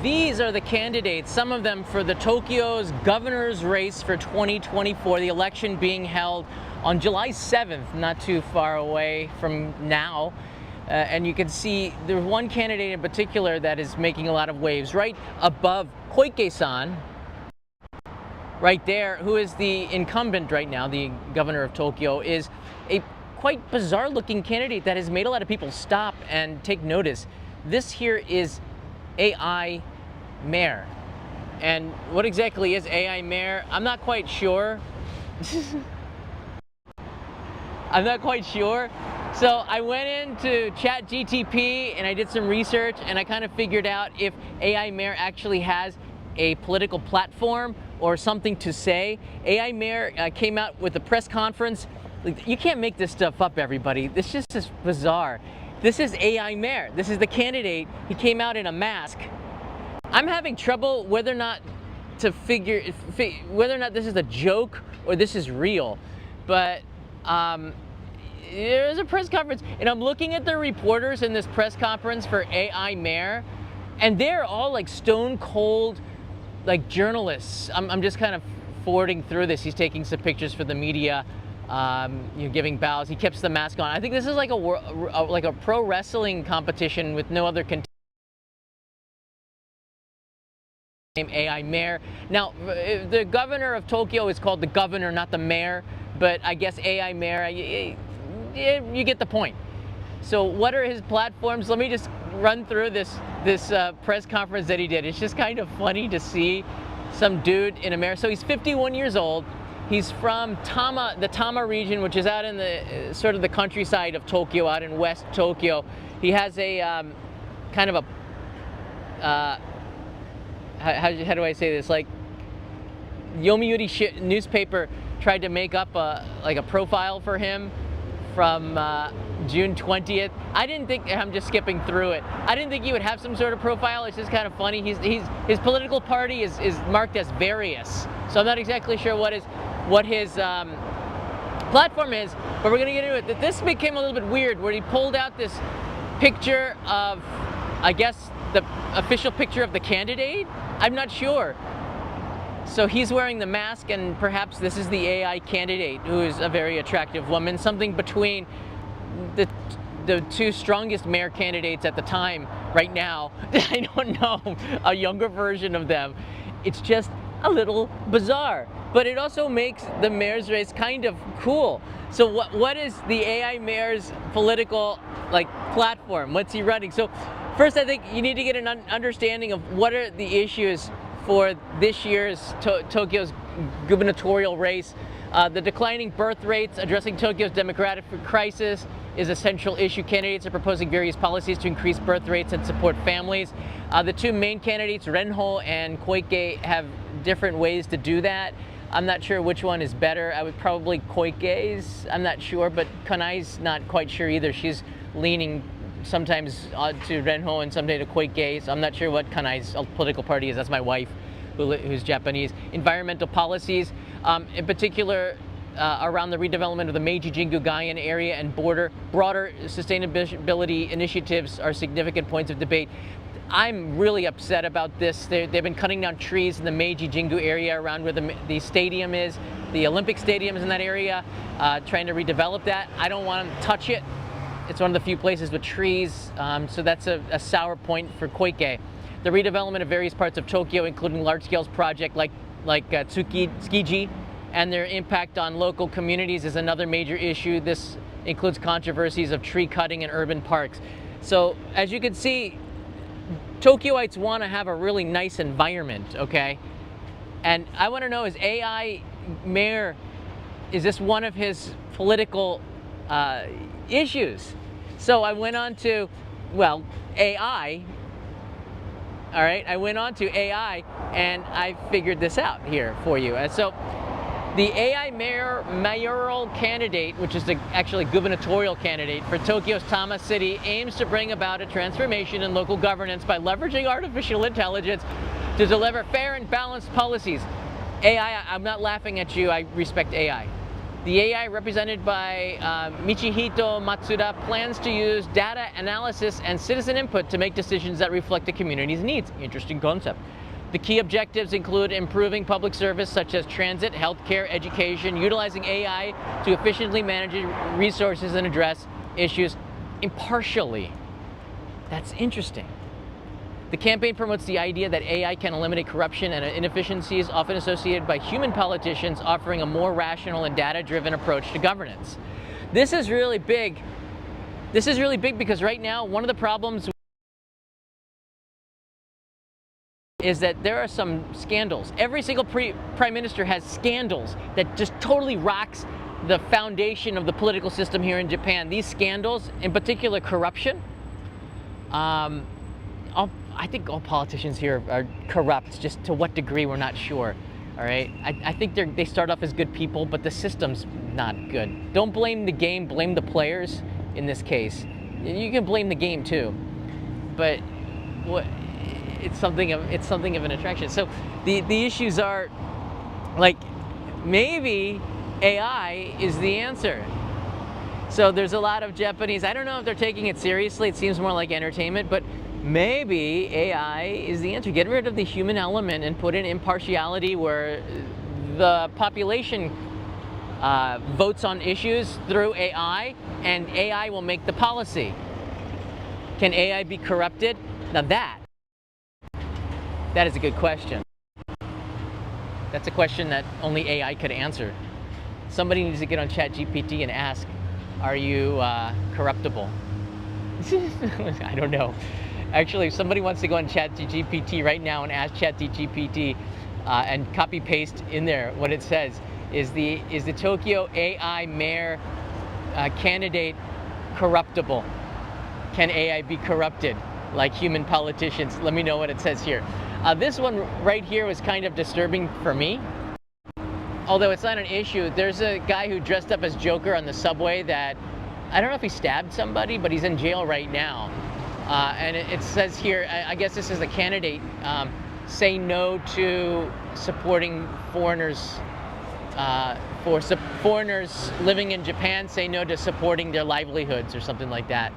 these are the candidates, some of them for the Tokyo's governor's race for 2024, the election being held on July 7th, not too far away from now. And you can see there's one candidate in particular that is making a lot of waves. Right above Koike-san, right there, who is the incumbent right now, the governor of Tokyo, is a quite bizarre looking candidate that has made a lot of people stop and take notice. This here is AI mayor. And what exactly is AI mayor? I'm not quite sure. I'm not quite sure. So I went into ChatGTP and I did some research and I kind of figured out if AI mayor actually has a political platform or something to say. AI mayor came out with a press conference. You can't make this stuff up, everybody. This just is bizarre. This is AI mayor. This is the candidate. He came out in a mask. I'm having trouble whether or not to figure whether or not this is a joke or this is real. But there's a press conference, and I'm looking at the reporters in this press conference for AI mayor, and they're all like stone cold, like journalists. I'm just kind of forwarding through this. He's taking some pictures for the media, giving bows. He keeps the mask on. I think this is like a pro wrestling competition with no other contestant. AI mayor. Now, the governor of Tokyo is called the governor, not the mayor, but I guess AI mayor, you get the point. So what are his platforms? Let me just run through this press conference that he did. It's just kind of funny to see some dude in America. So he's 51 years old. He's from Tama, the Tama region, which is out in the sort of the countryside of Tokyo, out in West Tokyo. He has a kind of a how do I say this? Like, Yomiuri newspaper tried to make up a profile for him from June 20th. I didn't think, I'm just skipping through it. I didn't think he would have some sort of profile. It's just kind of funny. His political party is marked as various. So I'm not exactly sure what his platform is, but we're gonna get into it. This became a little bit weird where he pulled out this picture of, I guess, the official picture of the candidate? I'm not sure. So he's wearing the mask, and perhaps this is the AI candidate, who is a very attractive woman, something between the two strongest mayor candidates at the time right now. I don't know, a younger version of them. It's just a little bizarre, but it also makes the mayor's race kind of cool. So what is the AI mayor's political platform? What's he running? So first, I think you need to get an understanding of what are the issues for this year's Tokyo's gubernatorial race. The declining birth rates, addressing Tokyo's demographic crisis, is a central issue. Candidates are proposing various policies to increase birth rates and support families. The two main candidates, Renho and Koike, have different ways to do that. I'm not sure which one is better. I would probably Koike's, I'm not sure, but Kanai's not quite sure either. She's leaning sometimes to Renho and someday to Koike, so I'm not sure what Kanai's political party is. That's my wife, who's Japanese. Environmental policies, in particular around the redevelopment of the Meiji Jingu Gaian area and broader sustainability initiatives are significant points of debate. I'm really upset about this. They've been cutting down trees in the Meiji Jingu area around where the stadium is. The Olympic stadium is in that area, trying to redevelop that. I don't want to touch it. It's one of the few places with trees, so that's a sour point for Koike. The redevelopment of various parts of Tokyo, including large-scale projects like Tsukiji, and their impact on local communities is another major issue. This includes controversies of tree cutting in urban parks. So as you can see, Tokyoites want to have a really nice environment, okay? And I want to know, is AI mayor, is this one of his political issues? So I went on to, well, AI, all right? I went on to AI and I figured this out here for you. And so the AI mayoral candidate, which is the actually gubernatorial candidate for Tokyo's Tama City, aims to bring about a transformation in local governance by leveraging artificial intelligence to deliver fair and balanced policies. AI, I'm not laughing at you, I respect AI. The AI represented by Michihito Matsuda plans to use data analysis and citizen input to make decisions that reflect the community's needs. Interesting concept. The key objectives include improving public service such as transit, healthcare, education, utilizing AI to efficiently manage resources and address issues impartially. That's interesting. The campaign promotes the idea that AI can eliminate corruption and inefficiencies often associated by human politicians, offering a more rational and data-driven approach to governance. This is really big. This is really big because right now, one of the problems is that there are some scandals. Every single prime minister has scandals that just totally rocks the foundation of the political system here in Japan. These scandals, in particular corruption, I think all politicians here are corrupt. Just to what degree, we're not sure. All right, I think they start off as good people, but the system's not good. Don't blame the game, blame the players in this case. You can blame the game too, but it's something of an attraction. So the issues are like, maybe AI is the answer. So there's a lot of Japanese, I don't know if they're taking it seriously, it seems more like entertainment, but maybe AI is the answer. Get rid of the human element and put in impartiality where the population votes on issues through AI, and AI will make the policy. Can AI be corrupted? Now that is a good question. That's a question that only AI could answer. Somebody needs to get on ChatGPT and ask, are you corruptible? I don't know. Actually, if somebody wants to go on ChatGPT right now and ask ChatGPT and copy paste in there what it says, is the Tokyo AI mayor candidate corruptible? Can AI be corrupted like human politicians? Let me know what it says here. This one right here was kind of disturbing for me. Although it's not an issue, there's a guy who dressed up as Joker on the subway that, I don't know if he stabbed somebody, but he's in jail right now. And it says here, I guess this is a candidate, say no to supporting foreigners, foreigners living in Japan, say no to supporting their livelihoods or something like that.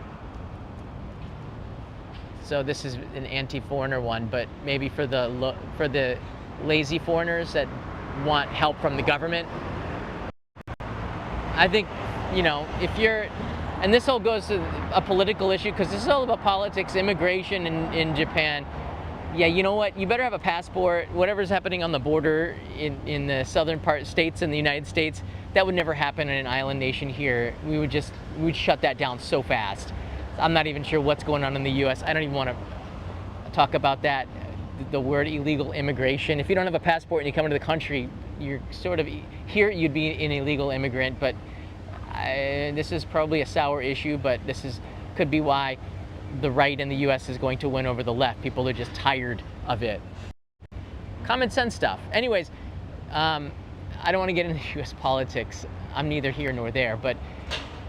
So this is an anti-foreigner one, but maybe for the lazy foreigners that want help from the government. I think, you know, if you're, and this all goes to a political issue because this is all about politics, immigration in Japan. Yeah, you know what? You better have a passport. Whatever's happening on the border in the southern states in the United States, that would never happen in an island nation here. We'd shut that down so fast. I'm not even sure what's going on in the U.S. I don't even want to talk about that. The word illegal immigration. If you don't have a passport and you come into the country, you're sort of, here you'd be an illegal immigrant, but this is probably a sour issue, but could be why the right in the U.S. is going to win over the left. People are just tired of it. Common sense stuff. Anyways, I don't want to get into U.S. politics. I'm neither here nor there, but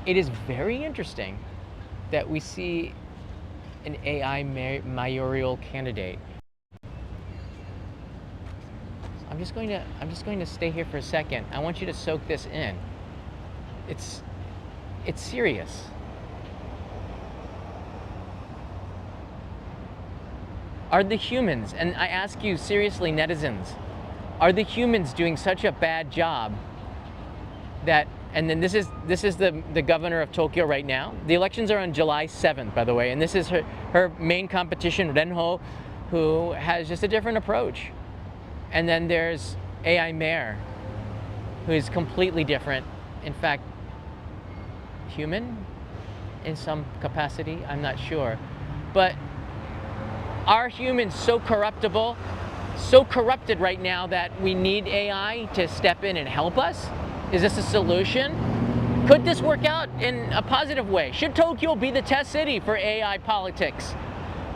it is very interesting that we see an AI mayoral candidate. I'm just going to stay here for a second. I want you to soak this in. It's serious. Are the humans, and I ask you seriously, netizens, are the humans doing such a bad job that, and then this is the governor of Tokyo right now. The elections are on July 7th, by the way, and this is her main competition, Renho, who has just a different approach. And then there's AI Mayor, who is completely different. In fact, human in some capacity, I'm not sure. But are humans so corruptible, so corrupted right now that we need AI to step in and help us? Is this a solution? Could this work out in a positive way? Should Tokyo be the test city for AI politics?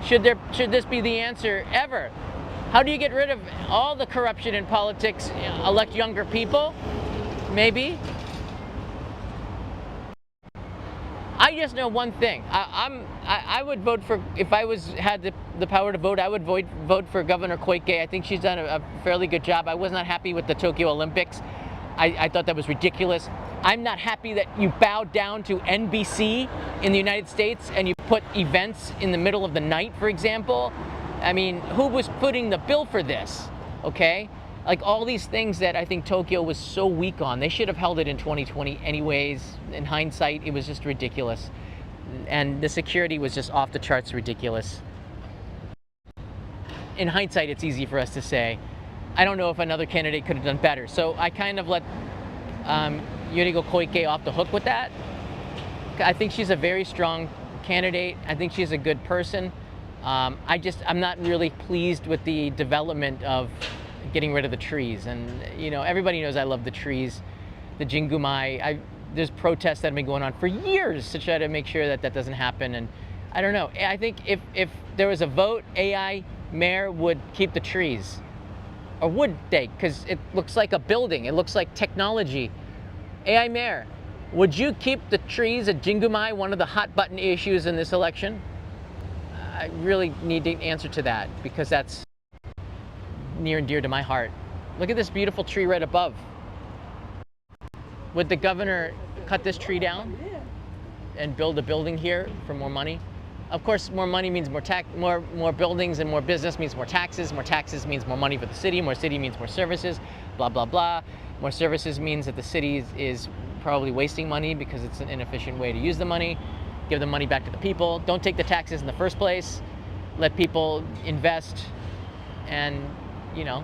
Should this be the answer ever? How do you get rid of all the corruption in politics? Elect younger people? Maybe. I just know one thing. I would vote for, if I had the power to vote, I would vote for Governor Koike. I think she's done a fairly good job. I was not happy with the Tokyo Olympics. I thought that was ridiculous. I'm not happy that you bowed down to NBC in the United States and you put events in the middle of the night, for example. I mean, who was footing the bill for this? Okay? Like all these things that I think Tokyo was so weak on. They should have held it in 2020 anyways. In hindsight, it was just ridiculous. And the security was just off the charts ridiculous. In hindsight, it's easy for us to say. I don't know if another candidate could have done better. So I kind of let Yuriko Koike off the hook with that. I think she's a very strong candidate. I think she's a good person. I'm not really pleased with the development of getting rid of the trees. And, you know, everybody knows I love the trees, the Jingumai. There's protests that have been going on for years to try to make sure that that doesn't happen. And I don't know. I think if there was a vote, AI mayor would keep the trees. Or would they? Because it looks like a building. It looks like technology. AI mayor, would you keep the trees at Jingumai, one of the hot button issues in this election? I really need an answer to that because that's near and dear to my heart. Look at this beautiful tree right above. Would the governor cut this tree down and build a building here for more money? Of course, more money means more buildings, and more business means more taxes. More taxes means more money for the city. More city means more services, blah, blah, blah. More services means that the city is probably wasting money because it's an inefficient way to use the money. Give the money back to the people. Don't take the taxes in the first place. Let people invest. And, you know,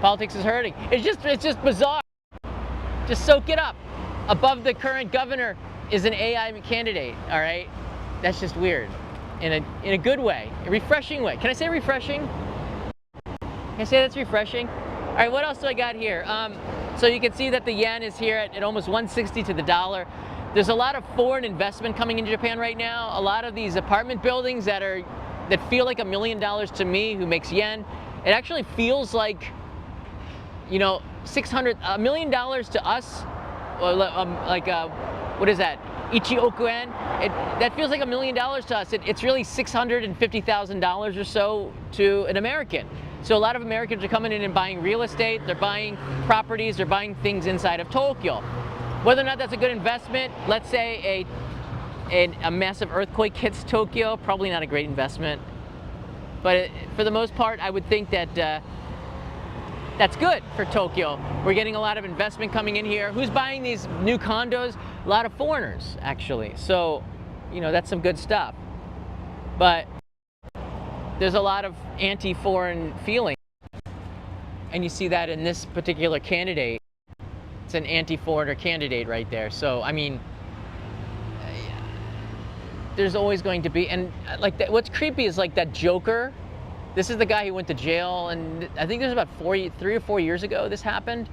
politics is hurting. It's just bizarre. Just soak it up. Above the current governor is an AI candidate, all right? That's just weird. In a good way, a refreshing way. Can I say refreshing? Can I say that's refreshing? All right, what else do I got here? So you can see that the yen is here at almost 160 to the dollar. There's a lot of foreign investment coming into Japan right now. A lot of these apartment buildings that feel like $1 million to me, who makes yen. It actually feels like, you know, $1 million to us, what is that? Ichi okuen. That feels like $1 million to us. It's really $650,000 or so to an American. So a lot of Americans are coming in and buying real estate. They're buying properties. They're buying things inside of Tokyo. Whether or not that's a good investment, let's say a massive earthquake hits Tokyo, probably not a great investment. But for the most part, I would think that that's good for Tokyo. We're getting a lot of investment coming in here. Who's buying these new condos? A lot of foreigners, actually. So, you know, that's some good stuff. But there's a lot of anti-foreign feeling. And you see that in this particular candidate. It's an anti-foreigner candidate right there. So, I mean, there's always going to be, and like that, what's creepy is like that Joker. This is the guy who went to jail, and I think there's about 3 or 4 years ago this happened.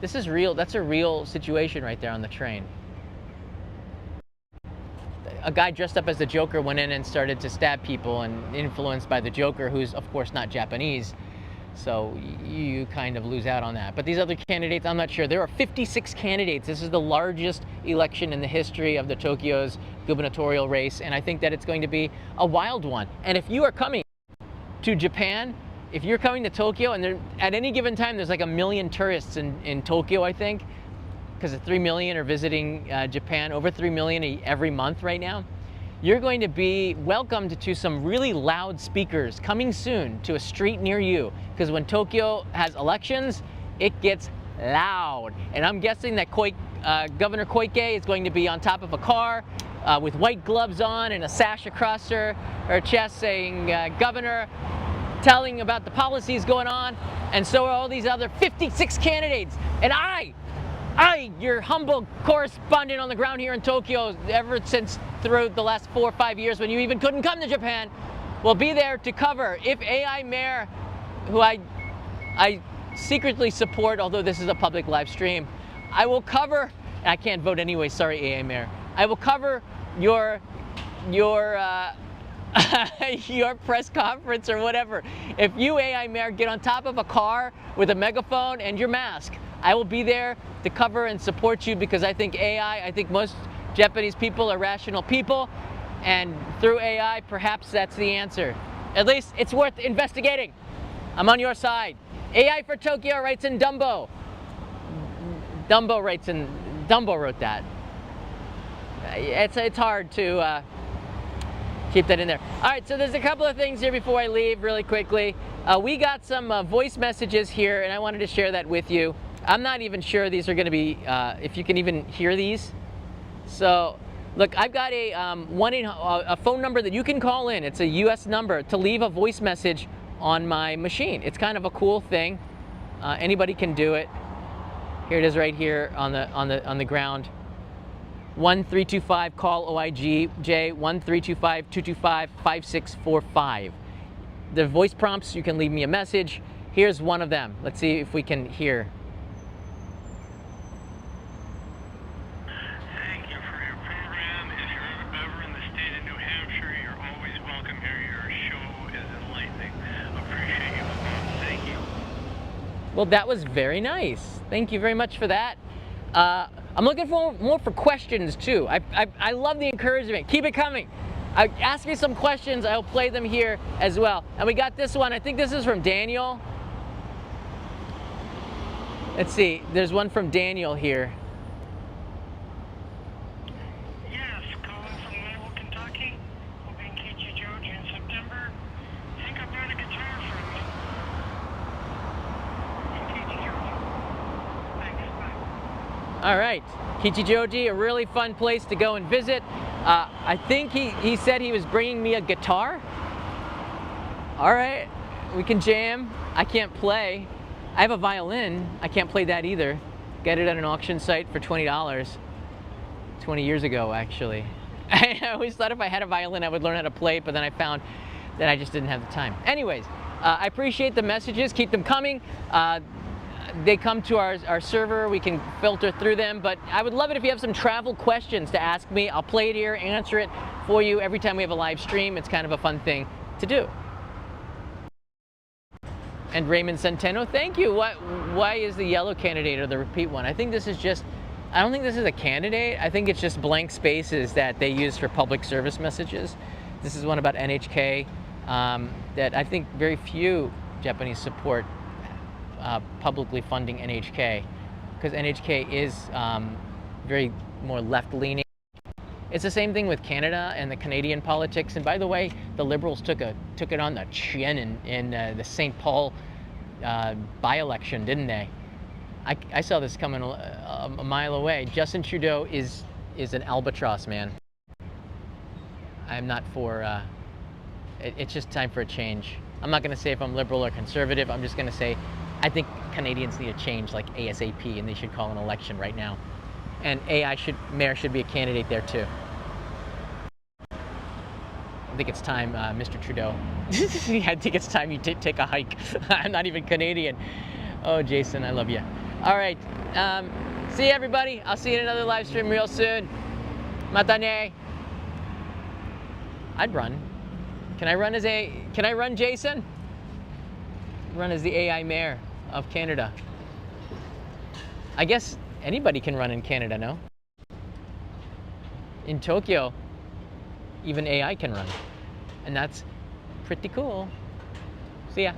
This is real. That's a real situation right there on the train. A guy dressed up as the Joker went in and started to stab people, and influenced by the Joker, who's of course not Japanese. So you kind of lose out on that. But these other candidates, I'm not sure. There are 56 candidates. This is the largest election in the history of the Tokyo's gubernatorial race, and I think that it's going to be a wild one. And if you are coming to Japan, if you're coming to Tokyo, and at any given time there's like 1 million tourists in Tokyo, I think, because 3 million are visiting Japan, over 3 million every month right now, you're going to be welcomed to some really loud speakers coming soon to a street near you. Because when Tokyo has elections, it gets loud. And I'm guessing that Governor Koike is going to be on top of a car with white gloves on and a sash across her chest saying, Governor, telling about the policies going on. And so are all these other 56 candidates. And I, your humble correspondent on the ground here in Tokyo, ever since through the last 4 or 5 years when you even couldn't come to Japan, will be there to cover. If AI Mayor, who I secretly support, although this is a public live stream, I will cover, I can't vote anyway, sorry AI Mayor, I will cover your press conference or whatever. If you, AI Mayor, get on top of a car with a megaphone and your mask, I will be there to cover and support you, because I think I think most Japanese people are rational people, and through AI, perhaps that's the answer. At least it's worth investigating. I'm on your side. AI for Tokyo writes in Dumbo. Dumbo wrote that. It's hard to keep that in there. All right, so there's a couple of things here before I leave really quickly. We got some voice messages here, and I wanted to share that with you. I'm not even sure these are going to be, if you can even hear these. So, look, I've got a phone number that you can call in. It's a U.S. number to leave a voice message on my machine. It's kind of a cool thing. Anybody can do it. Here it is right here on the ground. 1-325 call OIG J 1-325-225-5645. The voice prompts, you can leave me a message. Here's one of them. Let's see if we can hear. Thank you for your program. If you're ever in the state of New Hampshire, you're always welcome here. Your show is enlightening. Appreciate you. Thank you. Well, that was very nice. Thank you very much for that. I'm looking for more for questions too. I love the encouragement. Keep it coming. Ask me some questions. I'll play them here as well. And we got this one. I think this is from Daniel. Let's see. There's one from Daniel here. Yes, calling from Louisville, Kentucky. We'll be in Kichijoji in September. I think I brought a guitar from you. In Kichijoji. Thanks, bye. All right. Kichijoji, a really fun place to go and visit. I think he said he was bringing me a guitar. All right, we can jam. I can't play. I have a violin. I can't play that either. Got it at an auction site for $20. 20 years ago, actually. I always thought if I had a violin, I would learn how to play it, but then I found that I just didn't have the time. Anyways, I appreciate the messages. Keep them coming. They come to our server. We can filter through them, but I would love it if you have some travel questions to ask me. I'll play it here, answer it for you every time we have a live stream. It's kind of a fun thing to do. And Raymond Centeno, thank you. Why is the yellow candidate or the repeat one? I think this is just, I don't think this is a candidate. I think it's just blank spaces that they use for public service messages. This is one about NHK that I think very few Japanese support publicly funding NHK, because NHK is very more left-leaning. It's the same thing with Canada and the Canadian politics. And by the way, the Liberals took it on the chin in the St. Paul by-election, didn't they? I saw this coming a mile away. Justin Trudeau is an albatross, man. I'm not for. It's just time for a change. I'm not going to say if I'm liberal or conservative. I'm just going to say I think Canadians need a change like ASAP, and they should call an election right now. And mayor should be a candidate there too. I think it's time, Mr. Trudeau. I think it's time you take a hike. I'm not even Canadian. Oh, Jason, I love you. All right, see you everybody. I'll see you in another live stream real soon. Matane. I'd run. Can I run, Jason? Run as the AI mayor of Canada. I guess anybody can run in Canada, no? In Tokyo, even AI can run. And that's pretty cool. See ya.